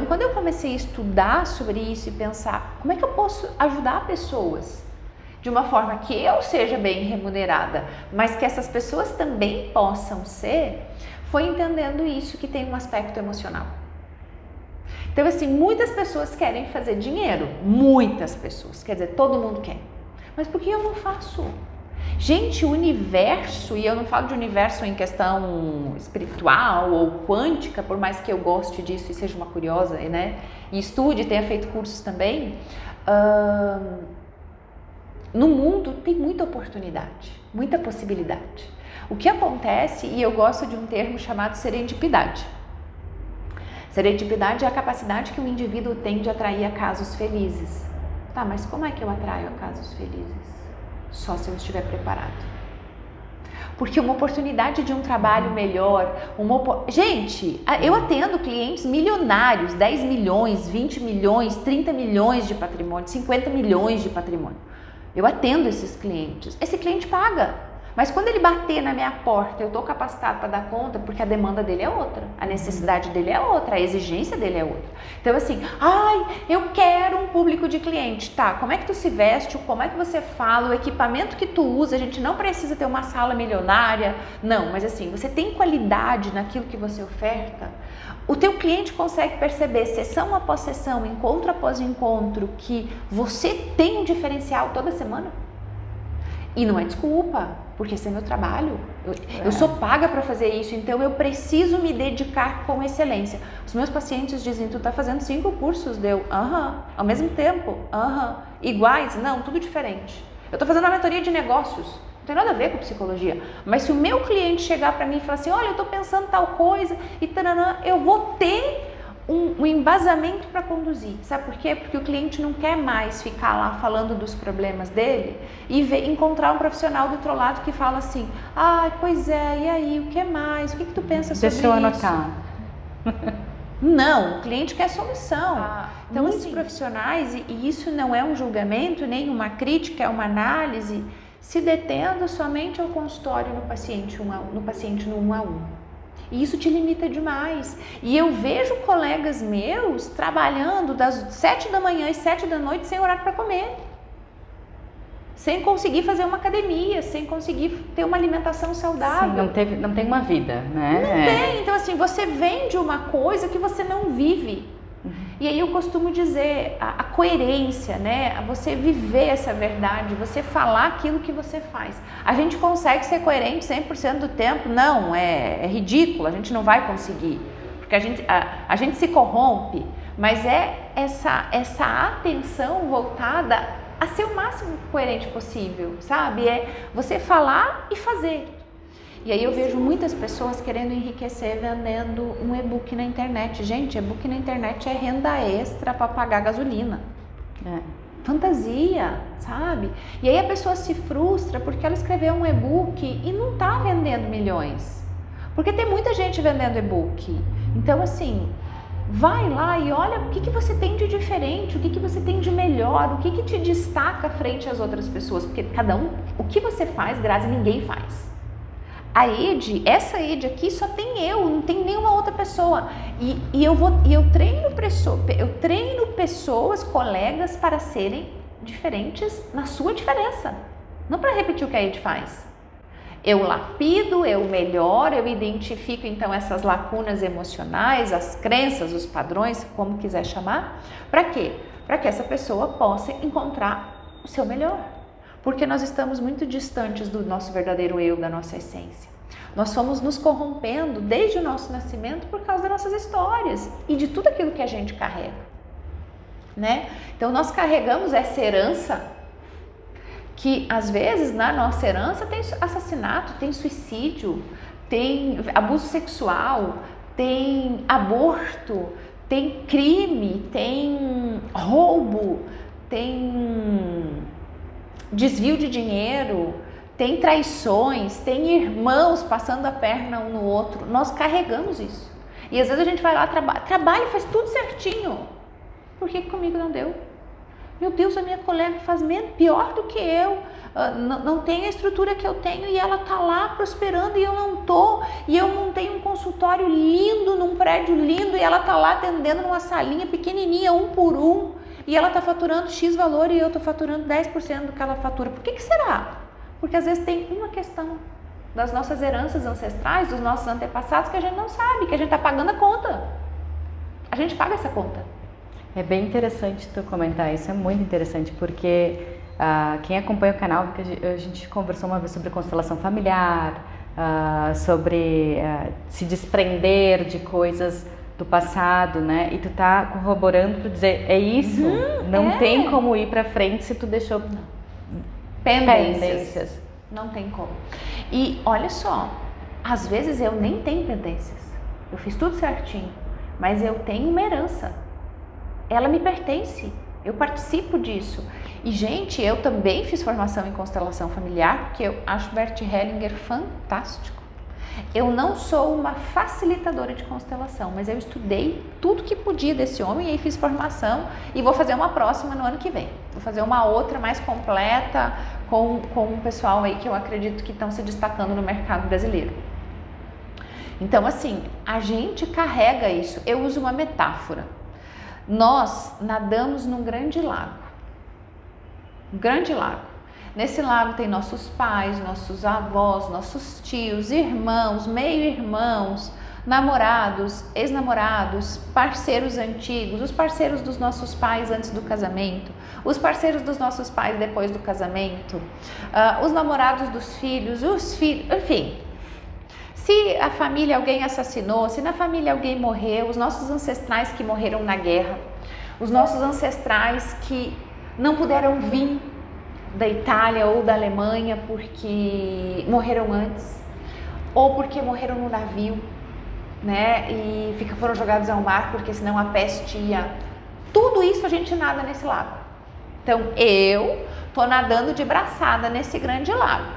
quando eu comecei a estudar sobre isso e pensar como é que eu posso ajudar pessoas de uma forma que eu seja bem remunerada, mas que essas pessoas também possam ser, foi entendendo isso, que tem um aspecto emocional. Então, assim, muitas pessoas querem fazer dinheiro, muitas pessoas, quer dizer, todo mundo quer. Mas por que eu não faço? Gente, o universo, e eu não falo de universo em questão espiritual ou quântica, por mais que eu goste disso e seja uma curiosa, né? E estude, tenha feito cursos também, no mundo tem muita oportunidade, muita possibilidade. O que acontece, e eu gosto de um termo chamado serendipidade. Serendipidade é a capacidade que o indivíduo tem de atrair a casos felizes. Tá, mas como é que eu atraio a casos felizes? Só se eu estiver preparado. Porque uma oportunidade de um trabalho melhor, gente, eu atendo clientes milionários, 10 milhões, 20 milhões, 30 milhões de patrimônio, 50 milhões de patrimônio. Eu atendo esses clientes. Esse cliente paga. Mas quando ele bater na minha porta, eu estou capacitado para dar conta, porque a demanda dele é outra, a necessidade dele é outra, a exigência dele é outra. Então assim, eu quero um público de cliente, tá, como é que tu se veste, como é que você fala, o equipamento que tu usa, a gente não precisa ter uma sala milionária, não, mas assim, você tem qualidade naquilo que você oferta, o teu cliente consegue perceber sessão após sessão, encontro após encontro, que você tem um diferencial toda semana? E não é desculpa, porque esse é meu trabalho. Eu sou paga para fazer isso, então eu preciso me dedicar com excelência. Os meus pacientes dizem, tu tá fazendo 5 cursos, ao mesmo tempo, iguais? Não, tudo diferente. Eu tô fazendo uma mentoria de negócios, não tem nada a ver com psicologia. Mas se o meu cliente chegar para mim e falar assim, olha, eu tô pensando tal coisa, e taranã, eu vou ter um embasamento para conduzir. Sabe por quê? Porque o cliente não quer mais ficar lá falando dos problemas dele e encontrar um profissional do outro lado que fala assim, pois é, e aí, o que mais? O que tu pensa sobre isso? Deixa eu anotar. Não, o cliente quer solução. Então, muitos profissionais, e isso não é um julgamento, nem uma crítica, é uma análise, se detendo somente ao consultório no paciente no 1 a 1. E isso te limita demais. E eu vejo colegas meus trabalhando das 7 da manhã às 7 da noite sem horário para comer. Sem conseguir fazer uma academia, sem conseguir ter uma alimentação saudável. Sim, não tem uma vida, né? Não tem. Então assim, você vende uma coisa que você não vive. E aí eu costumo dizer, a coerência, né? Você viver essa verdade, você falar aquilo que você faz. A gente consegue ser coerente 100% do tempo? Não, é ridículo, a gente não vai conseguir. Porque a gente se corrompe, mas é essa atenção voltada a ser o máximo coerente possível, sabe? É você falar e fazer. E aí eu vejo muitas pessoas querendo enriquecer vendendo um e-book na internet. Gente, e-book na internet é renda extra para pagar gasolina. Fantasia, sabe? E aí a pessoa se frustra porque ela escreveu um e-book e não está vendendo milhões. Porque tem muita gente vendendo e-book. Então assim, vai lá e olha o que você tem de diferente, o que você tem de melhor, o que te destaca frente às outras pessoas. Porque cada um, o que você faz, Grazi, ninguém faz. Essa ED aqui só tem eu, não tem nenhuma outra pessoa. E eu treino pessoas, colegas, para serem diferentes na sua diferença. Não para repetir o que a ED faz. Eu lapido, eu melhoro, eu identifico então essas lacunas emocionais, as crenças, os padrões, como quiser chamar. Para quê? Para que essa pessoa possa encontrar o seu melhor. Porque nós estamos muito distantes do nosso verdadeiro eu, da nossa essência. Nós fomos nos corrompendo desde o nosso nascimento por causa das nossas histórias e de tudo aquilo que a gente carrega, né? Então nós carregamos essa herança que às vezes na nossa herança tem assassinato, tem suicídio, tem abuso sexual, tem aborto, tem crime, tem roubo, tem desvio de dinheiro, tem traições, tem irmãos passando a perna um no outro. Nós carregamos isso. E às vezes a gente vai lá, trabalha e faz tudo certinho. Por que comigo não deu? Meu Deus, a minha colega faz pior do que eu. não tem a estrutura que eu tenho e ela tá lá prosperando e eu não tô, e eu montei um consultório lindo, num prédio lindo, e ela tá lá atendendo numa salinha pequenininha, 1 por 1, e ela tá faturando X valor e eu tô faturando 10% do que ela fatura. Por que será? Porque às vezes tem uma questão das nossas heranças ancestrais, dos nossos antepassados, que a gente não sabe, que a gente tá pagando a conta. A gente paga essa conta. É bem interessante tu comentar isso, é muito interessante, porque quem acompanha o canal, porque a gente conversou uma vez sobre constelação familiar, sobre se desprender de coisas do passado, né? E tu tá corroborando para dizer, é isso, não tem como ir para frente se tu deixou pendências. Não tem como. E olha só, às vezes eu nem tenho pendências, eu fiz tudo certinho, mas eu tenho uma herança, ela me pertence, eu participo disso. E gente, eu também fiz formação em constelação familiar, porque eu acho Bert Hellinger fantástico. Eu não sou uma facilitadora de constelação, mas eu estudei tudo que podia desse homem e aí fiz formação e vou fazer uma próxima no ano que vem. Vou fazer uma outra mais completa com um pessoal aí que eu acredito que estão se destacando no mercado brasileiro. Então assim, a gente carrega isso. Eu uso uma metáfora. Nós nadamos num grande lago. Um grande lago. Nesse lago tem nossos pais, nossos avós, nossos tios, irmãos, meio-irmãos, namorados, ex-namorados, parceiros antigos, os parceiros dos nossos pais antes do casamento, os parceiros dos nossos pais depois do casamento, os namorados dos filhos, os filhos, enfim. Se a família alguém assassinou, se na família alguém morreu, os nossos ancestrais que morreram na guerra, os nossos ancestrais que não puderam vir da Itália ou da Alemanha porque morreram antes, ou porque morreram no navio, né, e foram jogados ao mar porque senão a peste ia. Tudo isso a gente nada nesse lago. Então eu tô nadando de braçada nesse grande lago.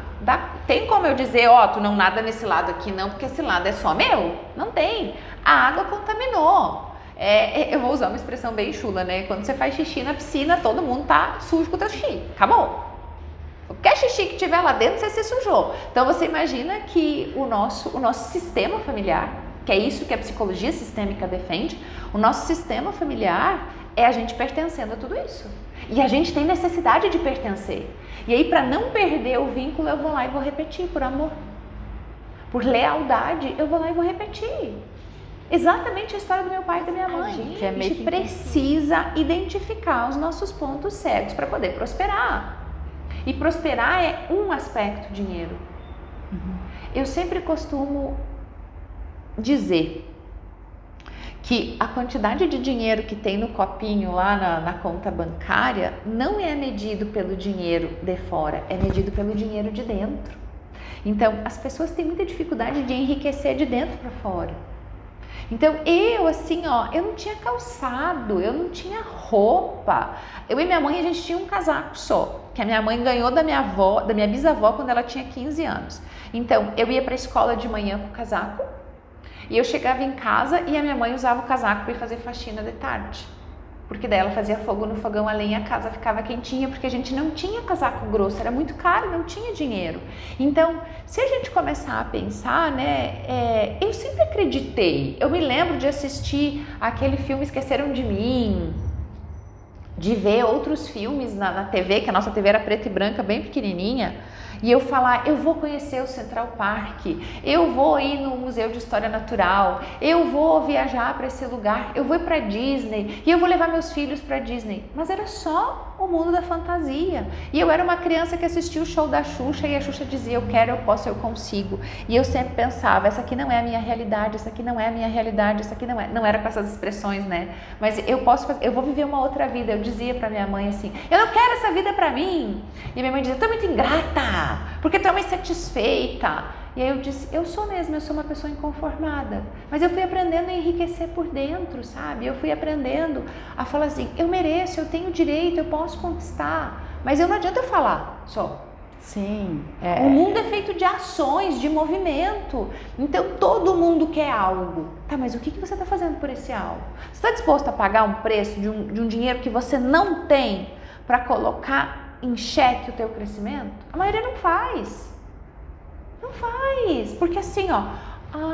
Tem como eu dizer, tu não nada nesse lado aqui não, porque esse lado é só meu? Não tem. A água contaminou. Eu vou usar uma expressão bem chula, né? Quando você faz xixi na piscina, todo mundo tá sujo com o teu xixi. Acabou. Qualquer xixi que tiver lá dentro, você se sujou. Então você imagina que o nosso sistema familiar, que é isso que a psicologia sistêmica defende, o nosso sistema familiar é a gente pertencendo a tudo isso. E a gente tem necessidade de pertencer. E aí, para não perder o vínculo, eu vou lá e vou repetir, por amor. Por lealdade, eu vou lá e vou repetir. Exatamente a história do meu pai e da minha mãe. A gente precisa identificar os nossos pontos cegos para poder prosperar. E prosperar é um aspecto, dinheiro. Eu sempre costumo dizer que a quantidade de dinheiro que tem no copinho lá na conta bancária não é medido pelo dinheiro de fora, é medido pelo dinheiro de dentro. Então, as pessoas têm muita dificuldade de enriquecer de dentro para fora. Então, eu não tinha calçado, eu não tinha roupa. Eu e minha mãe, a gente tinha um casaco só, que a minha mãe ganhou da minha bisavó quando ela tinha 15 anos. Então, eu ia para a escola de manhã com o casaco, e eu chegava em casa e a minha mãe usava o casaco para ir fazer faxina de tarde. Porque daí ela fazia fogo no fogão a lenha, a casa ficava quentinha, porque a gente não tinha casaco grosso, era muito caro, não tinha dinheiro. Então, se a gente começar a pensar, né, eu sempre acreditei. Eu me lembro de assistir aquele filme Esqueceram de Mim, de ver outros filmes na TV, que a nossa TV era preta e branca, bem pequenininha, e eu falar, eu vou conhecer o Central Park, eu vou ir no Museu de História Natural, eu vou viajar para esse lugar, eu vou ir para Disney e eu vou levar meus filhos para Disney. Mas era só o mundo da fantasia. E eu era uma criança que assistia o show da Xuxa e a Xuxa dizia, eu quero, eu posso, eu consigo. E eu sempre pensava, essa aqui não é a minha realidade, essa aqui não é a minha realidade, essa aqui não é. Não era com essas expressões, né? Mas eu vou viver uma outra vida. Eu dizia para minha mãe assim, eu não quero essa vida para mim. E minha mãe dizia, tu é muito ingrata, porque tu é uma insatisfeita. E aí eu disse, eu sou mesmo, eu sou uma pessoa inconformada. Mas eu fui aprendendo a enriquecer por dentro, sabe? Eu fui aprendendo a falar assim, eu mereço, eu tenho direito, eu posso conquistar. Mas não adianta eu falar só. Sim. O mundo é feito de ações, de movimento. Então todo mundo quer algo. Tá, mas o que você está fazendo por esse algo? Você está disposto a pagar um preço de um dinheiro que você não tem para colocar em xeque o teu crescimento? A maioria não faz. Não faz, porque assim, ó,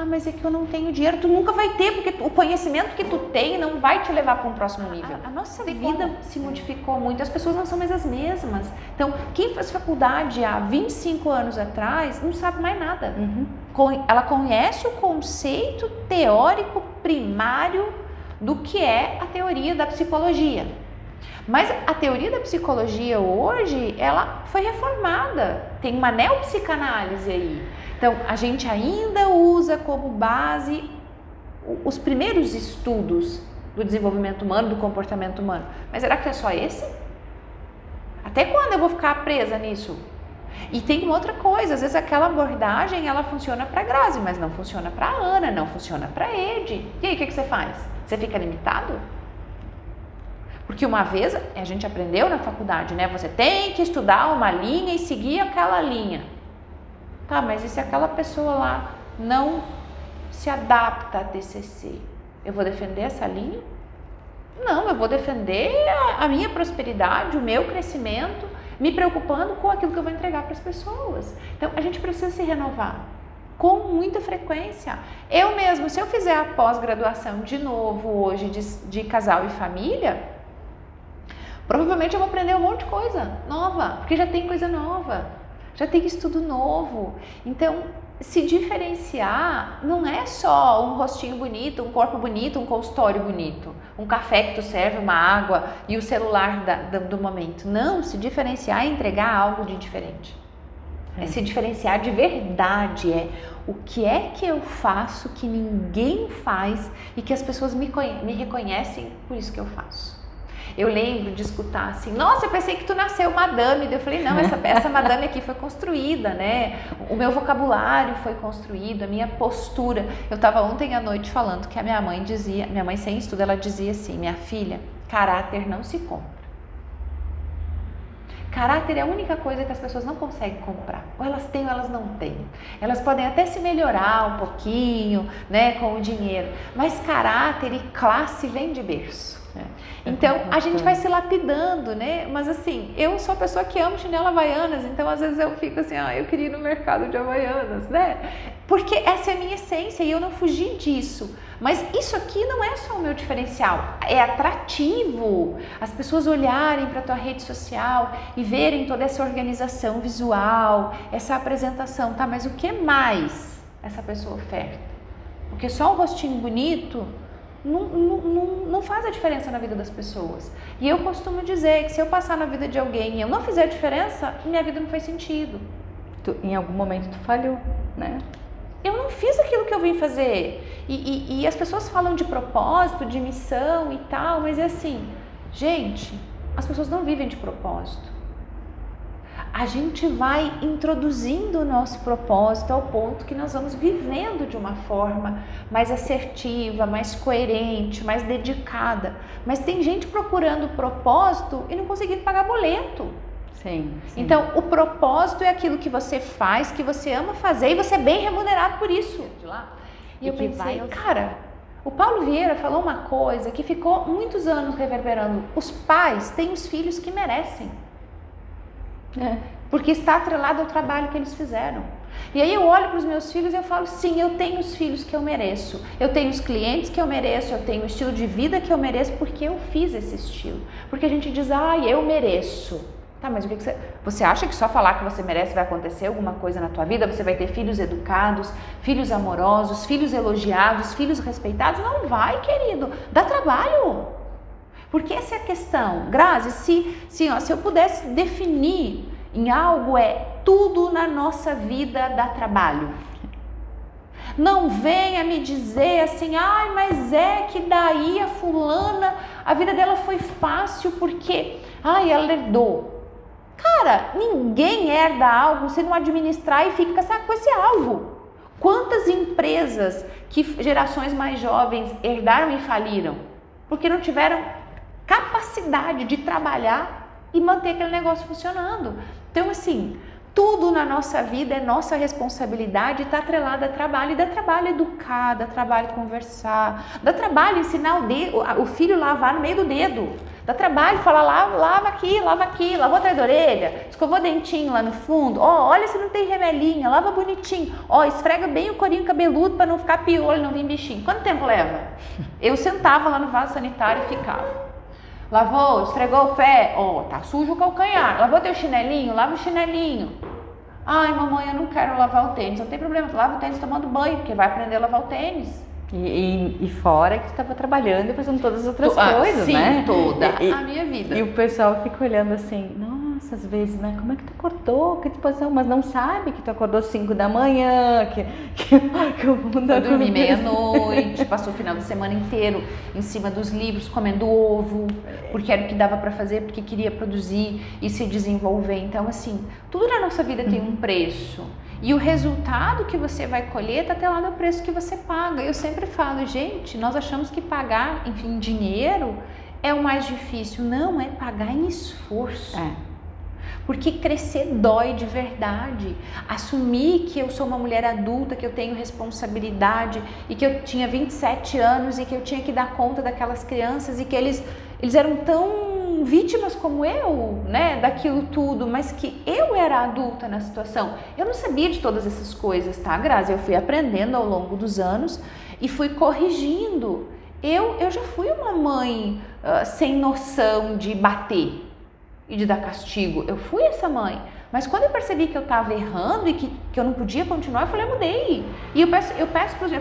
mas é que eu não tenho dinheiro. Tu nunca vai ter, porque o conhecimento que tu tem não vai te levar para um próximo nível. A nossa vida se modificou muito, as pessoas não são mais as mesmas. Então, quem faz faculdade há 25 anos atrás não sabe mais nada. Ela conhece o conceito teórico primário do que é a teoria da psicologia. Mas a teoria da psicologia hoje, ela foi reformada. Tem uma neopsicanálise aí. Então, a gente ainda usa como base os primeiros estudos do desenvolvimento humano, do comportamento humano. Mas será que é só esse? Até quando eu vou ficar presa nisso? E tem uma outra coisa, às vezes aquela abordagem, ela funciona para a Grazi, mas não funciona para a Ana, não funciona para a Ed. E aí, o que você faz? Você fica limitado? Porque uma vez, a gente aprendeu na faculdade, né? Você tem que estudar uma linha e seguir aquela linha. Tá, mas e se aquela pessoa lá não se adapta a TCC? Eu vou defender essa linha? Não, eu vou defender a minha prosperidade, o meu crescimento, me preocupando com aquilo que eu vou entregar para as pessoas. Então, a gente precisa se renovar com muita frequência. Eu mesmo, se eu fizer a pós-graduação de novo hoje de casal e família, provavelmente eu vou aprender um monte de coisa nova, porque já tem coisa nova. Já tem estudo novo. Então, se diferenciar não é só um rostinho bonito, um corpo bonito, um consultório bonito, um café que tu serve, uma água e o celular do momento. Não, se diferenciar é entregar algo de diferente. É se diferenciar de verdade, é o que é que eu faço que ninguém faz e que as pessoas me reconhecem por isso que eu faço. Eu lembro de escutar assim, nossa, eu pensei que tu nasceu madame. Eu falei, não, essa madame aqui foi construída, né? O meu vocabulário foi construído, a minha postura. Eu estava ontem à noite falando que a minha mãe dizia, minha mãe sem estudo, ela dizia assim, minha filha, caráter não se compra. Caráter é a única coisa que as pessoas não conseguem comprar. Ou elas têm ou elas não têm. Elas podem até se melhorar um pouquinho, né, com o dinheiro. Mas caráter e classe vem de berço. Então, a gente vai se lapidando, né? Mas assim, eu sou a pessoa que ama chinelo Havaianas, então às vezes eu fico assim, eu queria ir no mercado de Havaianas, né? Porque essa é a minha essência e eu não fugi disso. Mas isso aqui não é só o meu diferencial, é atrativo as pessoas olharem para a tua rede social e verem toda essa organização visual, essa apresentação, tá? Mas o que mais essa pessoa oferta? Porque só um rostinho bonito não faz a diferença na vida das pessoas. E eu costumo dizer que se eu passar na vida de alguém e eu não fizer a diferença, minha vida não faz sentido. Em algum momento tu falhou, né? Eu não fiz aquilo que eu vim fazer. E as pessoas falam de propósito, de missão e tal, mas é assim, gente, as pessoas não vivem de propósito. A gente vai introduzindo o nosso propósito ao ponto que nós vamos vivendo de uma forma mais assertiva, mais coerente, mais dedicada. Mas tem gente procurando propósito e não conseguindo pagar boleto. Sim. Então, o propósito é aquilo que você faz, que você ama fazer e você é bem remunerado por isso. E eu pensei, cara, o Paulo Vieira falou uma coisa que ficou muitos anos reverberando. Os pais têm os filhos que merecem. Porque está atrelado ao trabalho que eles fizeram. E aí eu olho para os meus filhos e eu falo, sim, eu tenho os filhos que eu mereço, eu tenho os clientes que eu mereço, eu tenho o estilo de vida que eu mereço porque eu fiz esse estilo. Porque a gente diz, eu mereço. Tá, mas o que você acha que só falar que você merece vai acontecer alguma coisa na tua vida? Você vai ter filhos educados, filhos amorosos, filhos elogiados, filhos respeitados? Não vai, querido, dá trabalho. Porque essa é a questão. Grazi, se eu pudesse definir em algo, tudo na nossa vida dá trabalho. Não venha me dizer assim, mas é que daí a fulana, a vida dela foi fácil porque, ela herdou. Cara, ninguém herda algo se não administrar e fica com esse algo. Quantas empresas que gerações mais jovens herdaram e faliram? Porque não tiveram capacidade de trabalhar e manter aquele negócio funcionando. Então, assim, tudo na nossa vida é nossa responsabilidade, está atrelada a trabalho, e dá trabalho educar, dá trabalho conversar, dá trabalho ensinar o filho a lavar no meio do dedo, Dá trabalho falar, lava aqui, lavou atrás da orelha, escovou dentinho lá no fundo, olha se não tem remelinha, lava bonitinho, esfrega bem o corinho cabeludo para não ficar piolho, não vir bichinho. Quanto tempo leva? Eu sentava lá no vaso sanitário e ficava. Lavou, esfregou o pé, tá sujo o calcanhar, lavou teu chinelinho, lava o chinelinho. Ai, mamãe, eu não quero lavar o tênis. Não tem problema, tu lava o tênis tomando banho, porque vai aprender a lavar o tênis. E fora que tu estava trabalhando e fazendo todas as outras coisas, sim, né? Toda a minha vida. E o pessoal fica olhando assim, nossa, às vezes, né? Como é que tu acordou? Que disposição? Mas não sabe que tu acordou 5 da manhã, que o mundo foi dormir meia-noite, passou o final de semana inteiro em cima dos livros, comendo ovo, porque era o que dava para fazer, porque queria produzir e se desenvolver. Então, assim, tudo na nossa vida tem um preço. E o resultado que você vai colher está atrelado ao preço que você paga. Eu sempre falo, gente, nós achamos que pagar, enfim, dinheiro é o mais difícil. Não, é pagar em esforço. Porque crescer dói de verdade. Assumir que eu sou uma mulher adulta, que eu tenho responsabilidade e que eu tinha 27 anos e que eu tinha que dar conta daquelas crianças e que eles eram tão vítimas como eu, né, daquilo tudo, mas que eu era adulta na situação. Eu não sabia de todas essas coisas, tá, Grazi? Eu fui aprendendo ao longo dos anos e fui corrigindo. Eu já fui uma mãe sem noção de bater e de dar castigo. Eu fui essa mãe. Mas quando eu percebi que eu estava errando e que eu não podia continuar, eu falei, eu mudei. E eu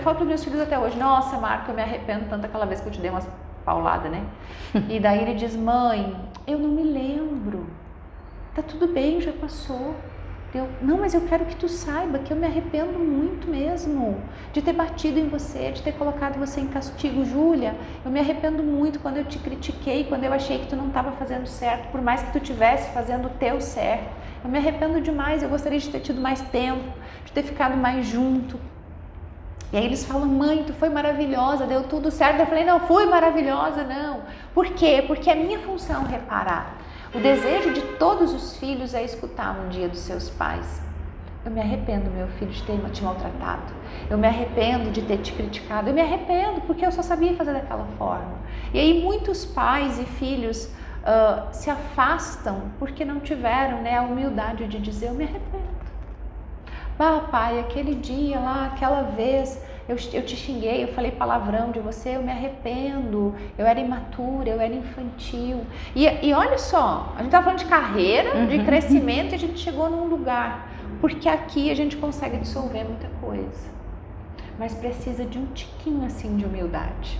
falo para os meus filhos até hoje, nossa, Marco, eu me arrependo tanto aquela vez que eu te dei umas paulada, né? E daí ele diz, mãe, eu não me lembro, tá tudo bem, já passou. Não, mas eu quero que tu saiba que eu me arrependo muito mesmo de ter batido em você, de ter colocado você em castigo, Júlia. Eu me arrependo muito quando eu te critiquei, quando eu achei que tu não estava fazendo certo, por mais que tu estivesse fazendo o teu certo. Eu me arrependo demais, eu gostaria de ter tido mais tempo, de ter ficado mais junto. E aí eles falam, mãe, tu foi maravilhosa, deu tudo certo. Eu falei, não, fui maravilhosa, não. Por quê? Porque a minha função é reparar. O desejo de todos os filhos é escutar um dia dos seus pais. Eu me arrependo, meu filho, de ter te maltratado. Eu me arrependo de ter te criticado. Eu me arrependo porque eu só sabia fazer daquela forma. E aí muitos pais e filhos se afastam porque não tiveram, né, a humildade de dizer, eu me arrependo. Pai, aquele dia lá, aquela vez, eu te xinguei, eu falei palavrão de você, eu me arrependo, eu era imatura, eu era infantil. E olha só, a gente estava falando de carreira, de crescimento, e a gente chegou num lugar, porque aqui a gente consegue dissolver muita coisa, mas precisa de um tiquinho assim de humildade.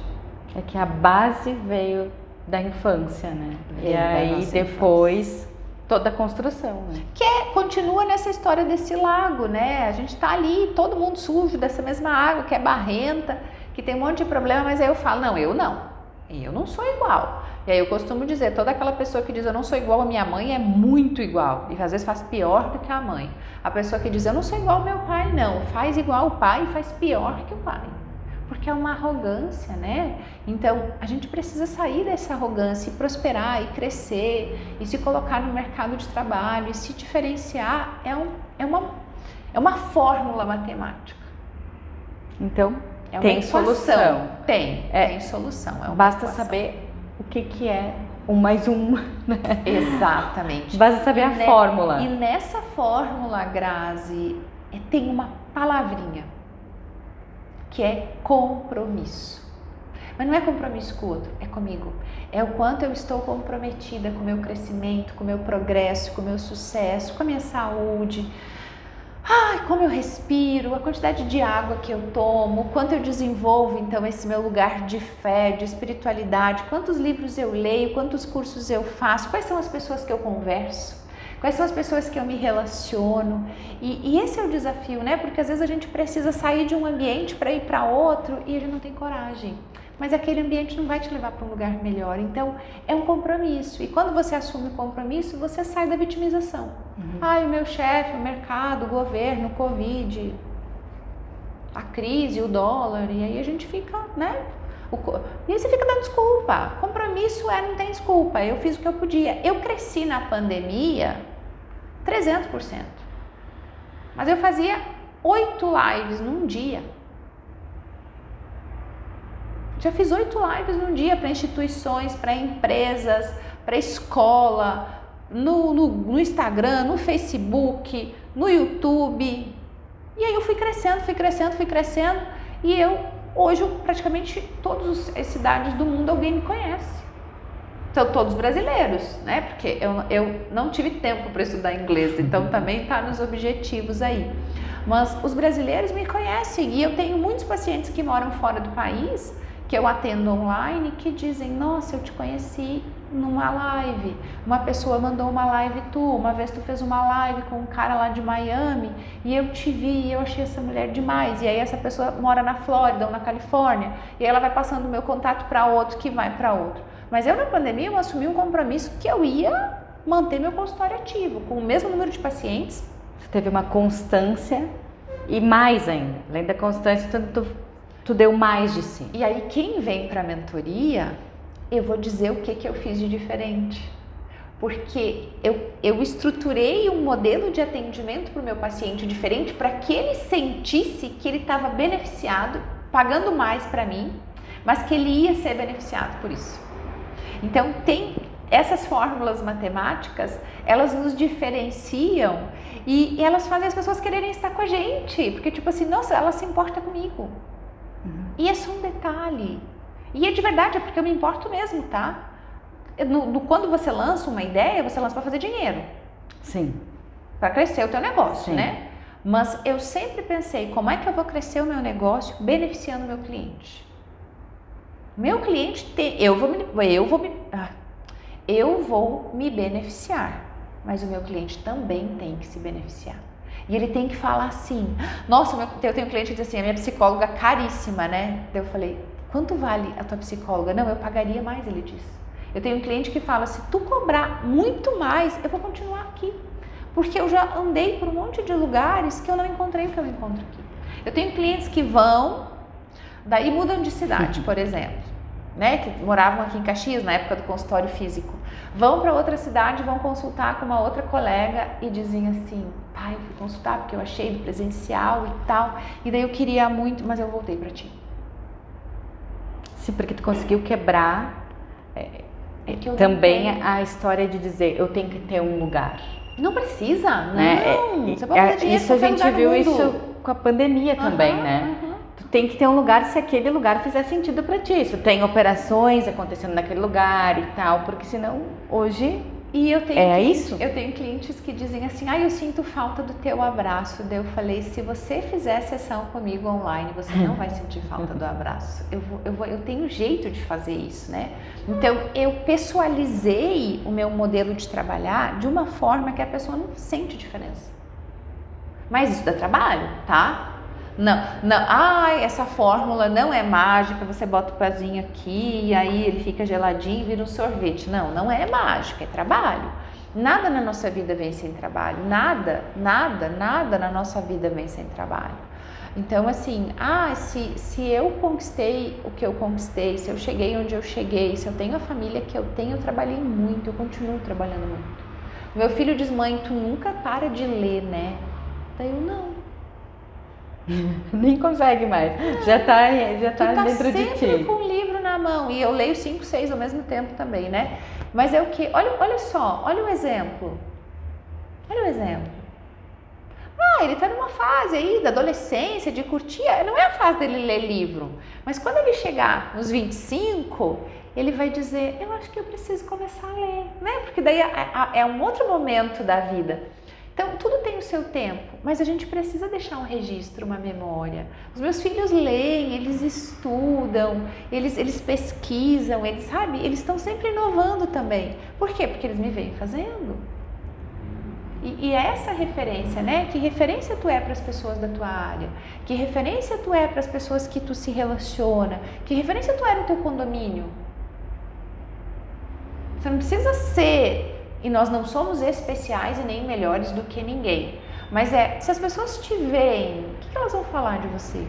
É que a base veio da infância, né? E aí depois toda a construção, né? Continua nessa história desse lago, né? A gente tá ali, todo mundo sujo dessa mesma água, que é barrenta, que tem um monte de problema, mas aí eu falo, não, eu não sou igual. E aí eu costumo dizer, toda aquela pessoa que diz eu não sou igual a minha mãe é muito igual, e às vezes faz pior do que a mãe. A pessoa que diz eu não sou igual ao meu pai, não, faz igual o pai e faz pior que o pai. Porque é uma arrogância, né? Então, a gente precisa sair dessa arrogância e prosperar e crescer e se colocar no mercado de trabalho e se diferenciar é uma fórmula matemática. Então, é uma tem equação. Solução. Tem solução. É uma basta equação. Saber o que é 1 mais 1, né? Exatamente. Basta saber a fórmula. E nessa fórmula, Grazi, tem uma palavrinha, que é compromisso. Mas não é compromisso com o outro, é comigo. É o quanto eu estou comprometida com o meu crescimento, com o meu progresso, com o meu sucesso, com a minha saúde. Como eu respiro, a quantidade de água que eu tomo, o quanto eu desenvolvo então esse meu lugar de fé, de espiritualidade, quantos livros eu leio, quantos cursos eu faço, quais são as pessoas que eu converso. Quais são as pessoas que eu me relaciono? E esse é o desafio, né? Porque às vezes a gente precisa sair de um ambiente para ir para outro e a gente não tem coragem. Mas aquele ambiente não vai te levar para um lugar melhor. Então, é um compromisso. E quando você assume o compromisso, você sai da vitimização. O meu chefe, o mercado, o governo, o Covid, a crise, o dólar. E aí a gente fica, né? E aí você fica dando desculpa. Compromisso não tem desculpa. Eu fiz o que eu podia. Eu cresci na pandemia 300%. Mas eu fazia 8 lives num dia. Já fiz 8 lives num dia para instituições, para empresas, para escola, no Instagram, no Facebook, no YouTube. E aí eu fui crescendo, e hoje praticamente todas as cidades do mundo alguém me conhece. São todos brasileiros, né? Porque eu não tive tempo para estudar inglês, então também está nos objetivos aí. Mas os brasileiros me conhecem e eu tenho muitos pacientes que moram fora do país, que eu atendo online, que dizem, nossa, eu te conheci numa live, uma pessoa mandou uma live uma vez tu fez uma live com um cara lá de Miami e eu te vi e eu achei essa mulher demais, e aí essa pessoa mora na Flórida ou na Califórnia e aí ela vai passando o meu contato para outro que vai para outro. Mas eu na pandemia eu assumi um compromisso que eu ia manter meu consultório ativo, com o mesmo número de pacientes. Você teve uma constância e mais ainda, além da constância, tu deu mais de si. E aí quem vem para a mentoria, eu vou dizer o que eu fiz de diferente. Porque eu estruturei um modelo de atendimento para o meu paciente diferente para que ele sentisse que ele estava beneficiado, pagando mais para mim, mas que ele ia ser beneficiado por isso. Então tem essas fórmulas matemáticas, elas nos diferenciam e elas fazem as pessoas quererem estar com a gente, porque tipo assim, nossa, ela se importa comigo. E é só um detalhe. E é de verdade, é porque eu me importo mesmo, tá? Quando você lança uma ideia, você lança para fazer dinheiro. Sim. Para crescer o teu negócio, Sim. né? Mas eu sempre pensei, como é que eu vou crescer o meu negócio beneficiando o meu cliente? Meu cliente eu vou me beneficiar, mas o meu cliente também tem que se beneficiar. E ele tem que falar assim, nossa, eu tenho um cliente que diz assim, a minha psicóloga caríssima, né? Daí eu falei, quanto vale a tua psicóloga? Não, eu pagaria mais, ele disse. Eu tenho um cliente que fala, se tu cobrar muito mais, eu vou continuar aqui. Porque eu já andei por um monte de lugares que eu não encontrei o que eu encontro aqui. Eu tenho clientes que vão, daí mudam de cidade, por exemplo, né? Que moravam aqui em Caxias, na época do consultório físico. Vão para outra cidade, vão consultar com uma outra colega e dizem assim, pai, eu fui consultar porque eu achei do presencial e tal, e daí eu queria muito, mas eu voltei para ti. Sim, porque tu conseguiu quebrar também a história de dizer, eu tenho que ter um lugar. Não precisa, né? Não. Você pode fazer dinheiro isso a gente viu isso com a pandemia também, né? Tu tem que ter um lugar se aquele lugar fizer sentido para ti. Se tem operações acontecendo naquele lugar e tal, porque senão hoje isso. Eu tenho clientes que dizem assim, eu sinto falta do teu abraço. Daí eu falei, se você fizer sessão comigo online, você não vai sentir falta do abraço. Eu tenho jeito de fazer isso, né? Então eu pessoalizei o meu modelo de trabalhar de uma forma que a pessoa não sente diferença. Mas isso dá trabalho, tá? Não, essa fórmula não é mágica, você bota o pezinho aqui e aí ele fica geladinho e vira um sorvete. Não é mágica, é trabalho. Nada na nossa vida vem sem trabalho, nada na nossa vida vem sem trabalho. Então assim, se eu conquistei o que eu conquistei, se eu cheguei onde eu cheguei, se eu tenho a família que eu tenho, eu trabalhei muito, eu continuo trabalhando muito. Meu filho diz, mãe, tu nunca para de ler, né? Daí eu não. Nem consegue mais, já tá dentro de ti. Sempre com um livro na mão e eu leio 5, 6 ao mesmo tempo também, né? Mas é o que? Olha só, olha o exemplo. Ele tá numa fase aí da adolescência, de curtir, não é a fase dele ler livro. Mas quando ele chegar nos 25, ele vai dizer, eu acho que eu preciso começar a ler, né? Porque daí é um outro momento da vida. Então, tudo tem o seu tempo, mas a gente precisa deixar um registro, uma memória. Os meus filhos leem, eles estudam, eles pesquisam, eles estão sempre inovando também. Por quê? Porque eles me veem fazendo. E é essa referência, né? Que referência tu é para as pessoas da tua área? Que referência tu é para as pessoas que tu se relaciona? Que referência tu é no teu condomínio? Você não precisa ser... E nós não somos especiais e nem melhores do que ninguém. Mas se as pessoas te veem, o que elas vão falar de você? O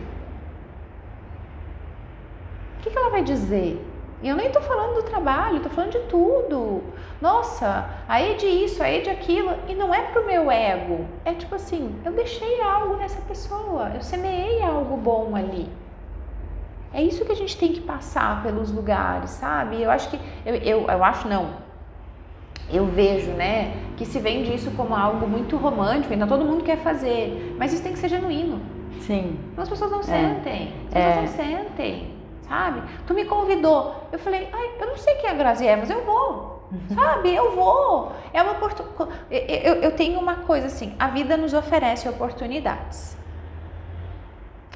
que ela vai dizer? E eu nem tô falando do trabalho, tô falando de tudo. Nossa, aí de isso, aí de aquilo. E não é pro meu ego. É tipo assim, eu deixei algo nessa pessoa. Eu semeei algo bom ali. É isso que a gente tem que passar pelos lugares, sabe? Eu acho que, eu vejo, né, que se vende isso como algo muito romântico, então todo mundo quer fazer, mas isso tem que ser genuíno. Sim. Então as pessoas não sentem, sabe? Tu me convidou, eu falei, eu não sei quem a Grazi é, mas eu vou, sabe? Eu vou. É uma eu tenho uma coisa assim, a vida nos oferece oportunidades.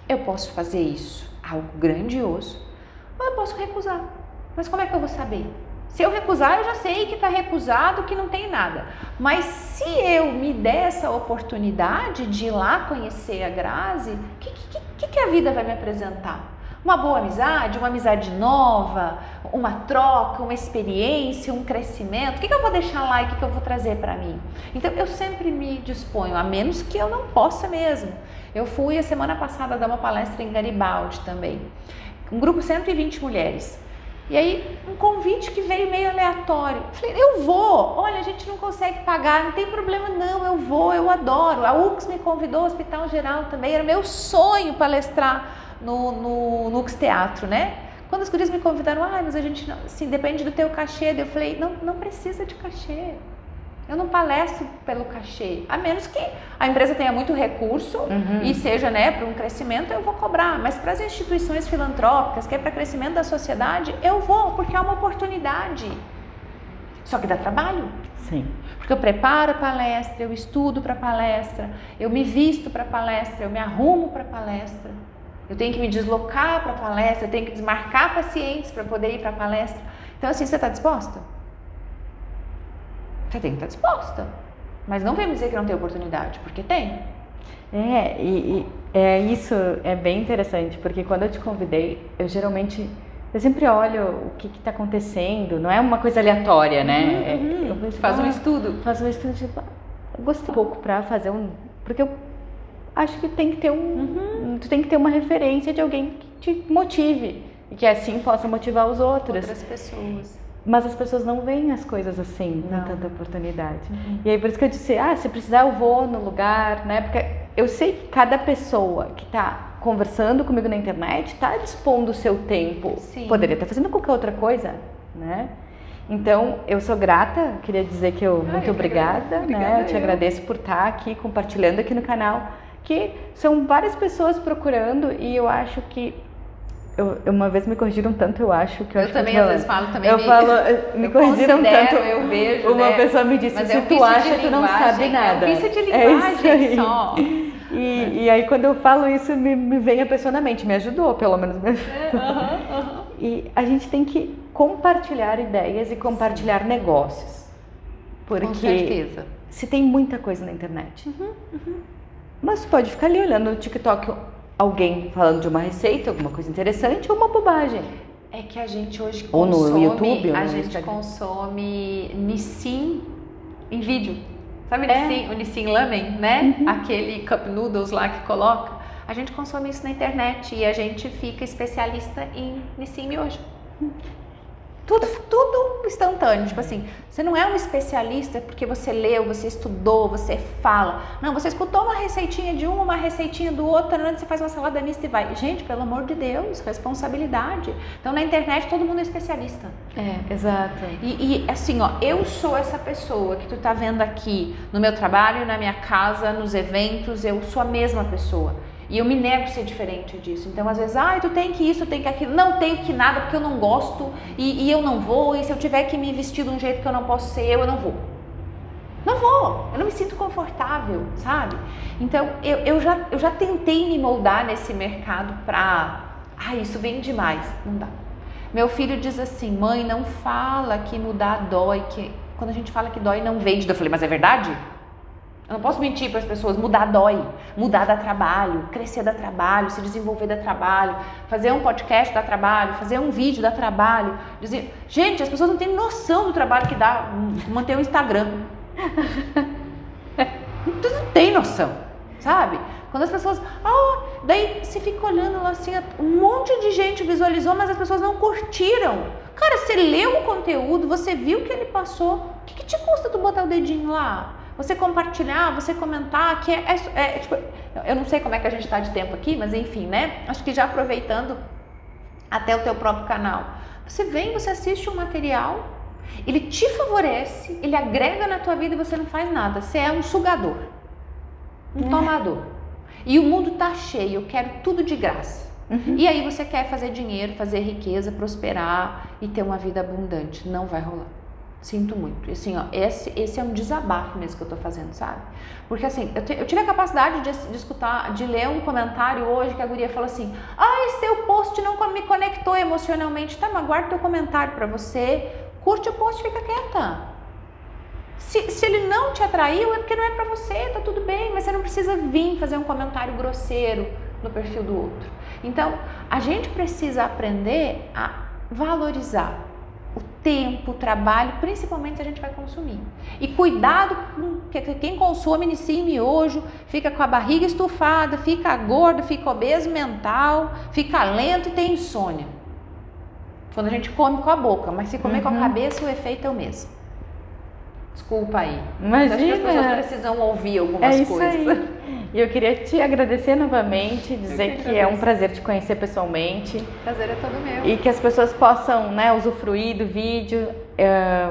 Eu posso fazer isso, algo grandioso, ou eu posso recusar. Mas como é que eu vou saber? Se eu recusar, eu já sei que está recusado, que não tem nada. Mas se eu me der essa oportunidade de ir lá conhecer a Grazi, o que a vida vai me apresentar? Uma boa amizade, uma amizade nova, uma troca, uma experiência, um crescimento. O que eu vou deixar lá e o que eu vou trazer para mim? Então, eu sempre me disponho, a menos que eu não possa mesmo. Eu fui a semana passada dar uma palestra em Garibaldi também. Um grupo 120 mulheres. E aí, um convite que veio meio aleatório. Falei, eu vou. Olha, a gente não consegue pagar, não tem problema não, eu vou, eu adoro. A UX me convidou, o Hospital Geral também. Era meu sonho palestrar no UX Teatro, né? Quando as gurias me convidaram, mas a gente não, assim, depende do teu cachê. Eu falei, não precisa de cachê. Eu não palestro pelo cachê, a menos que a empresa tenha muito recurso e seja, né, para um crescimento, eu vou cobrar. Mas para as instituições filantrópicas, que é para crescimento da sociedade, eu vou, porque é uma oportunidade. Só que dá trabalho. Sim. Porque eu preparo a palestra, eu estudo para a palestra, eu me visto para a palestra, eu me arrumo para a palestra. Eu tenho que me deslocar para a palestra, eu tenho que desmarcar pacientes para poder ir para a palestra. Então, assim, você está disposta? Você tem que estar disposta, mas não vem me dizer que não tem oportunidade, porque tem. Isso é bem interessante, porque quando eu te convidei, eu sempre olho o que está acontecendo, não é uma coisa aleatória, né? Faz um estudo. Tipo, eu gostei um pouco para fazer porque eu acho que tem que ter tu tem que ter uma referência de alguém que te motive e que assim possa motivar os outras pessoas. Mas as pessoas não veem as coisas assim, com tanta oportunidade. E aí por isso que eu disse, se precisar eu vou no lugar, né? Porque eu sei que cada pessoa que está conversando comigo na internet está dispondo o seu tempo. Sim. Poderia estar fazendo qualquer outra coisa, né? Então, eu sou grata, queria dizer que muito obrigada, né? Eu te agradeço por estar aqui compartilhando aqui no canal, que são várias pessoas procurando e eu acho que uma vez me corrigiram tanto, eu acho que eu também às vezes falo também. Me corrigiram tanto. Eu vejo, uma pessoa me disse, se tu acha, tu não sabe nada. É um vício de linguagem só. E aí quando eu falo isso, me vem a pessoa na mente, me ajudou, pelo menos me ajudou. E a gente tem que compartilhar ideias e compartilhar negócios. Porque com certeza. Se tem muita coisa na internet. Mas tu pode ficar ali olhando no TikTok alguém falando de uma receita, alguma coisa interessante ou uma bobagem. É que a gente hoje consome... Ou no YouTube, ou a no gente Instagram. Consome Nissin em vídeo. Sabe o Nissin Lamen, né? Aquele cup noodles lá que coloca. A gente consome isso na internet e a gente fica especialista em Nissin miojo. Tudo instantâneo, tipo assim, você não é um especialista porque você leu, você estudou, você fala. Não, você escutou uma receitinha de uma receitinha do outro, você faz uma salada mista e vai. Gente, pelo amor de Deus, responsabilidade. Então na internet todo mundo é especialista. Exato. E assim, eu sou essa pessoa que tu tá vendo aqui no meu trabalho, na minha casa, nos eventos, eu sou a mesma pessoa. E eu me nego a ser diferente disso. Então, às vezes, tu tem que isso, tem que aquilo. Não tenho que nada porque eu não gosto e eu não vou. E se eu tiver que me vestir de um jeito que eu não posso ser eu não vou. Não vou. Eu não me sinto confortável, sabe? Então, eu já tentei me moldar nesse mercado pra... isso vem demais. Não dá. Meu filho diz assim, mãe, não fala que mudar dói. Que quando a gente fala que dói, não vende. Eu falei, mas é verdade? Eu não posso mentir para as pessoas, mudar dói, mudar dá trabalho, crescer dá trabalho, se desenvolver dá trabalho, fazer um podcast dá trabalho, fazer um vídeo dá trabalho. Gente, as pessoas não têm noção do trabalho que dá manter o Instagram. Não tem noção, sabe? Quando as pessoas, daí você fica olhando lá assim, um monte de gente visualizou, mas as pessoas não curtiram. Cara, você leu o conteúdo, você viu o que ele passou, o que te custa tu botar o dedinho lá? Você compartilhar, você comentar, que tipo, eu não sei como é que a gente está de tempo aqui, mas enfim, né? Acho que já aproveitando, até o teu próprio canal. Você vem, você assiste um material, ele te favorece, ele agrega na tua vida e você não faz nada. Você é um sugador, um tomador. E o mundo tá cheio, eu quero tudo de graça. E aí você quer fazer dinheiro, fazer riqueza, prosperar e ter uma vida abundante. Não vai rolar. Sinto muito. E assim, ó, esse é um desabafo mesmo que eu tô fazendo, sabe? Porque assim, eu tive a capacidade de escutar, de ler um comentário hoje que a guria falou assim: esse teu post não me conectou emocionalmente. Tá, mas guarda teu comentário pra você, curte o post e fica quieta. Se ele não te atraiu, é porque não é pra você, tá tudo bem, mas você não precisa vir fazer um comentário grosseiro no perfil do outro. Então, a gente precisa aprender a valorizar o tempo, o trabalho, principalmente se a gente vai consumir. E cuidado com quem consome inicia miojo, fica com a barriga estufada, fica gordo, fica obeso mental, fica lento e tem insônia. Quando a gente come com a boca, mas se comer com a cabeça, o efeito é o mesmo. Desculpa aí. Imagina. Acho que as pessoas precisam ouvir algumas coisas. Aí. E eu queria te agradecer novamente, dizer que é um prazer te conhecer pessoalmente. O prazer é todo meu. E que as pessoas possam, né, usufruir do vídeo.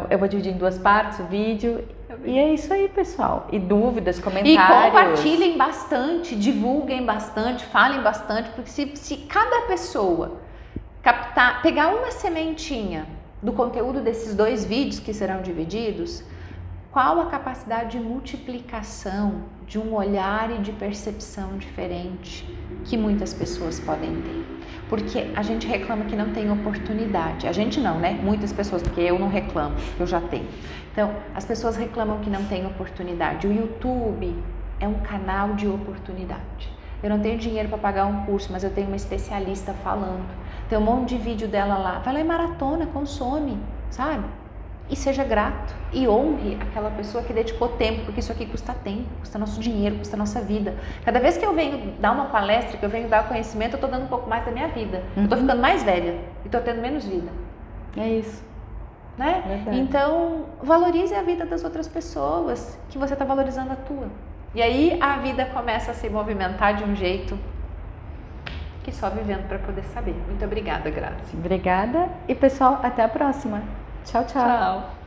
Eu vou dividir em 2 partes o vídeo. E é isso aí, pessoal. E dúvidas, comentários. E compartilhem bastante, divulguem bastante, falem bastante, porque se cada pessoa pegar uma sementinha do conteúdo desses 2 vídeos que serão divididos, qual a capacidade de multiplicação de um olhar e de percepção diferente que muitas pessoas podem ter? Porque a gente reclama que não tem oportunidade. A gente não, né? Muitas pessoas, porque eu não reclamo, eu já tenho. Então, as pessoas reclamam que não tem oportunidade. O YouTube é um canal de oportunidade. Eu não tenho dinheiro para pagar um curso, mas eu tenho uma especialista falando. Tem um monte de vídeo dela lá. Vai lá e maratona, consome, sabe? E seja grato e honre aquela pessoa que dedicou tempo, porque isso aqui custa tempo, custa nosso dinheiro, custa nossa vida. Cada vez que eu venho dar uma palestra, que eu venho dar conhecimento, eu tô dando um pouco mais da minha vida. Eu tô ficando mais velha e tô tendo menos vida. É isso. Né? Verdade. Então, valorize a vida das outras pessoas, que você tá valorizando a tua. E aí a vida começa a se movimentar de um jeito que só vivendo para poder saber. Muito obrigada, Grazi. Obrigada. E pessoal, até a próxima. Tchau, tchau. Tchau.